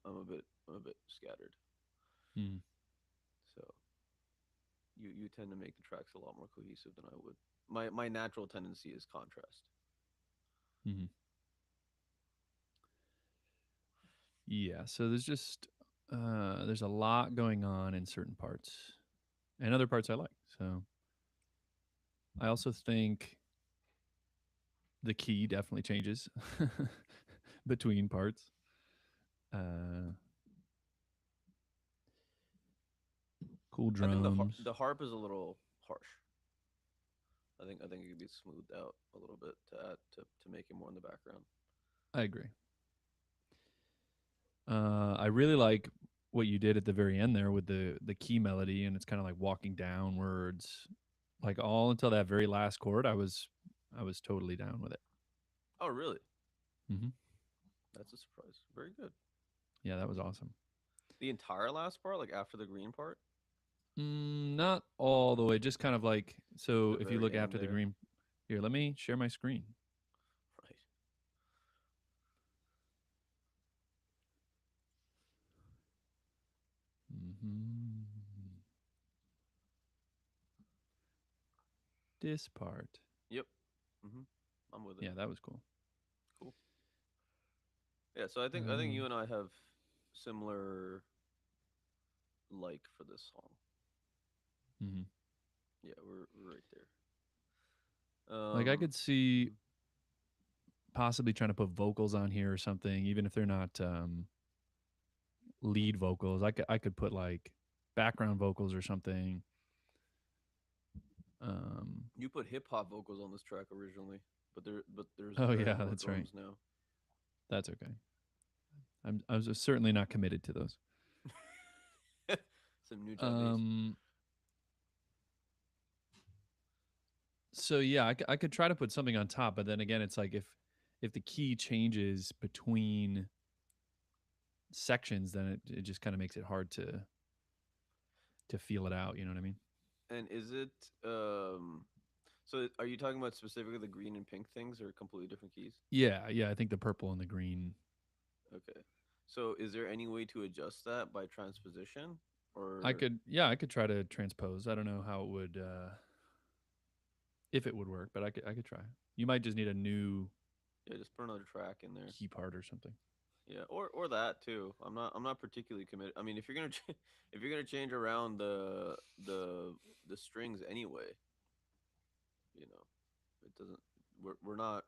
I'm a bit scattered. Mm-hmm. So you tend to make the tracks a lot more cohesive than I would. My natural tendency is contrast. Mm-hmm. Yeah. So there's just there's a lot going on in certain parts, and other parts I like. So I also think the key definitely changes between parts. Uh, cool I think drums. the harp is a little harsh. I think it could be smoothed out a little bit to make it more in the background. I agree. I really like what you did at the very end there with the key melody, and it's kind of like walking downwards, like all until that very last chord. I was totally down with it. Oh, really? Hmm. That's a surprise. Very good. Yeah, that was awesome. The entire last part, like after the green part, Not all the way, just kind of like so. the If you very look end after the there, green, here, let me share my screen. right? Hmm. This part, Yep. hmm I'm with it. yeah, that was cool. Cool. Yeah. So I think you and I have similar like for this song. Hmm. Yeah, we're right there. Like I could see Mhm. possibly trying to put vocals on here or something, even if they're not lead vocals. I could put like background vocals or something. Um, You put hip hop vocals on this track originally, but there's oh very yeah, little that's right. drums now. That's okay. I was certainly not committed to those. Some new Japanese. Um, so yeah, I could try to put something on top, but then again, it's like if the key changes between sections, then it just kind of makes it hard to feel it out. You know what I mean? And is it so are you talking about specifically the green and pink things or completely different keys? Yeah, yeah. I think the purple and the green. Okay. So is there any way to adjust that by transposition I or could, yeah, I could try to transpose. I don't know how it would, if it would work, but I could try. You might just need a new yeah, just put another track in there. key part or something. Yeah, or that too. I'm not particularly committed. I mean, if you're gonna if you're gonna change around the strings anyway, it doesn't. We're not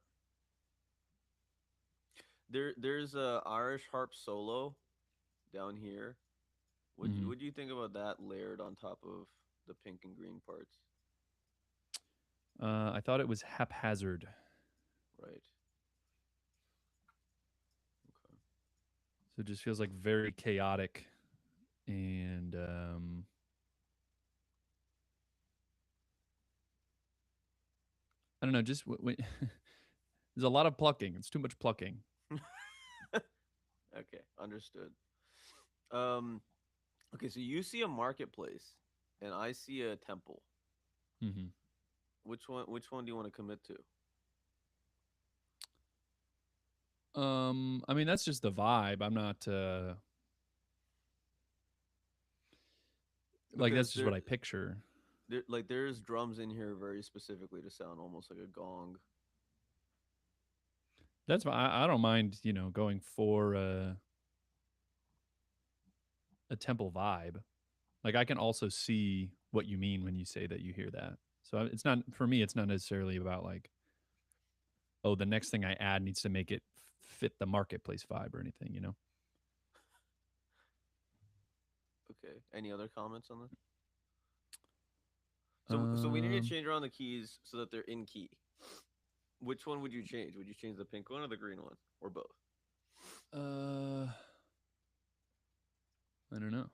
There's a Irish harp solo down here. What Hmm. what do you think about that layered on top of the pink and green parts? I thought it was haphazard. Right. Okay. So it just feels like very chaotic. And I don't know, just there's a lot of plucking. It's too much plucking. Okay, understood. Um, okay, so you see a marketplace, and I see a temple. Hmm. Which one do you want to commit to? I mean, that's just the vibe. I'm not, like, that's Because just what I picture. there's drums in here very specifically to sound almost like a gong. That's why I don't mind, going for a temple vibe. Like I can also see what you mean when you say that you hear that. So it's not for me. It's not necessarily about like, oh, the next thing I add needs to make it fit the marketplace vibe or anything. Okay. Any other comments on this? So we need to Um. change around the keys so that they're in key. Which one would you change? Would you change the pink one or the green one, or both? Uh. I don't know.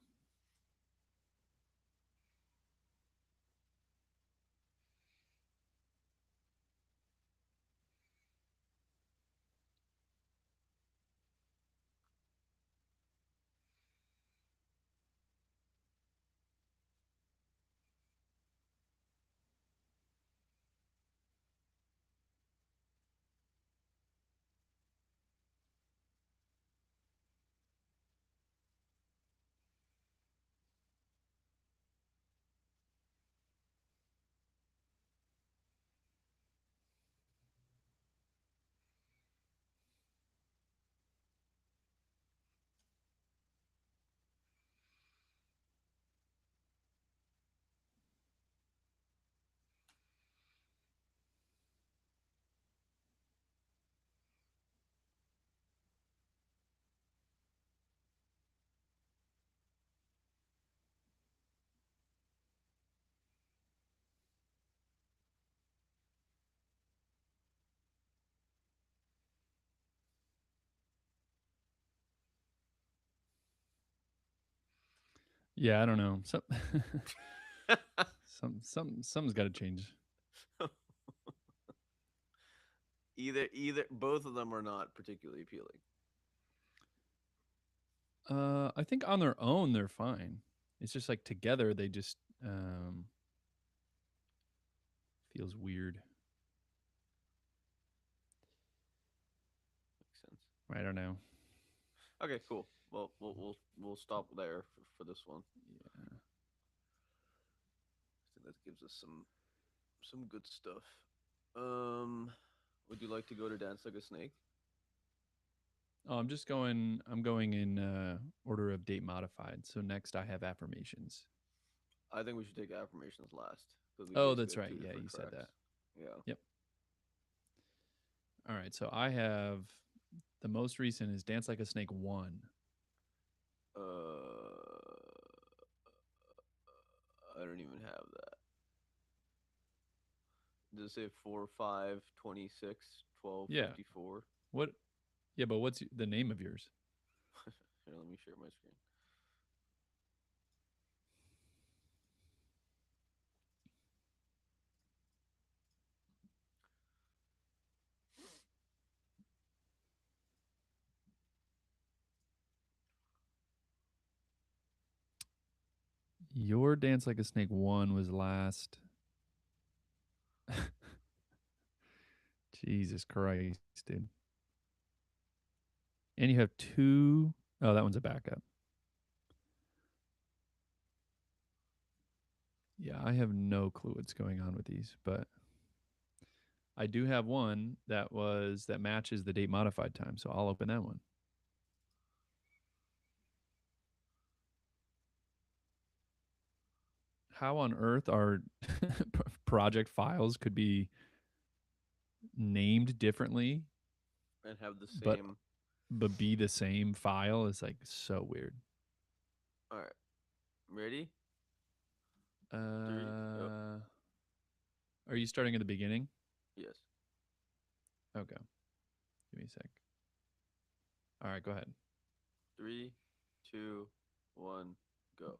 Yeah, I don't know. Something's got to change. Either both of them are not particularly appealing. I think on their own they're fine. It's just like together they just feels weird. Makes sense. I don't know. Okay, cool. Well, we'll stop there for this one. Yeah. I think that gives us some good stuff. Um, would you like to go to Dance Like a Snake? Oh, I'm going in order of date modified. So next I have affirmations. I think we should take affirmations last because we Oh, basically that's have right. two Yeah, different you said tracks. that. Yeah. Yep. All right. So I have the most recent is Dance Like a Snake 1. I don't even have that. Does it say 4, 5, 26, 12, Yeah. 54? What? Yeah, but what's the name of yours? Here, let me share my screen. Your Dance Like a Snake 1 was last. Jesus Christ, dude. And you have two. Oh, that one's a backup. Yeah, I have no clue what's going on with these, but I do have one that matches the date modified time, so I'll open that one. How on earth are project files could be named differently And have the but same. be the same file is like so weird. All right. Ready? Three. Oh, Uh are you starting at the beginning? yes. Okay. Give me a sec. All right, go ahead. 3, 2, 1, go.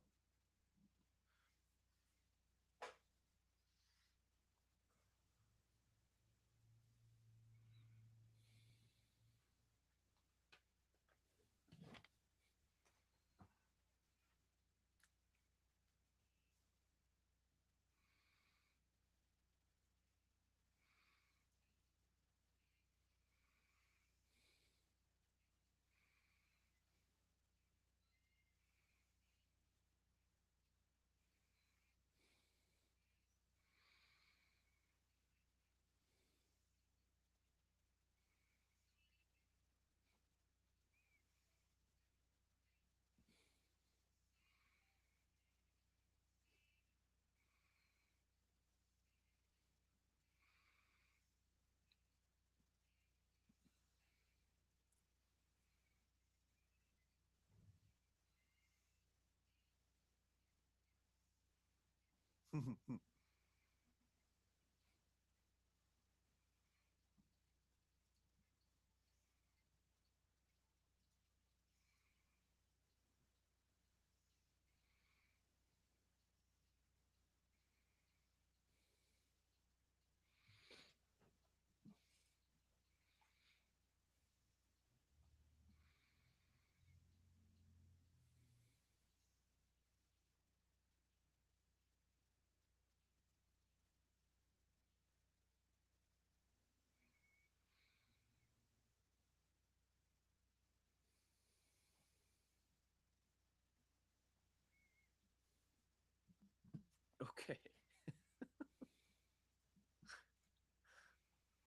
Okay.